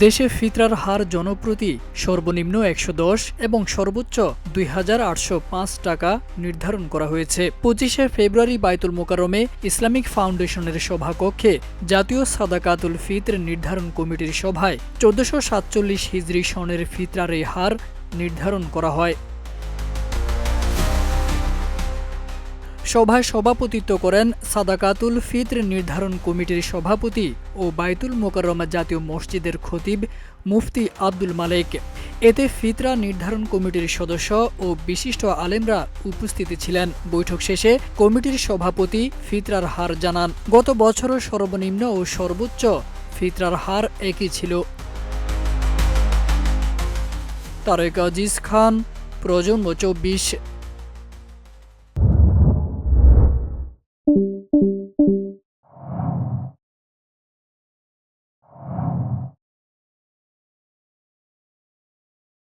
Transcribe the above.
দেশে ফিতরার হার জনপ্রতি সর্বনিম্ন ১১০ এবং সর্বোচ্চ ২,৮০৫ টাকা নির্ধারণ করা হয়েছে। ২৫শে ফেব্রুয়ারি বায়তুল মোকাররমে ইসলামিক ফাউন্ডেশনের সভাকক্ষে জাতীয় সাদাকাতুল ফিতর নির্ধারণ কমিটির সভায় ১৪৪৭ হিজরি সনের ফিতরার এই হার নির্ধারণ করা হয়। সভায় সভাপতিত্ব করেন সাদাকাতুল ফিতর নির্ধারণ কমিটির সভাপতি ও বায়তুল মোকাররমা জাতীয় মসজিদের খতিব মুফতি আব্দুল মালেক। এতে ফিতরা নির্ধারণ কমিটির সদস্য ও বিশিষ্ট আলেমরা উপস্থিত ছিলেন। বৈঠক শেষে কমিটির সভাপতি ফিতরার হার জানান, গত বছরও সর্বনিম্ন ও সর্বোচ্চ ফিতরার হার একই ছিল। তারেক আজিজ খান, প্রজন্ম ২৪।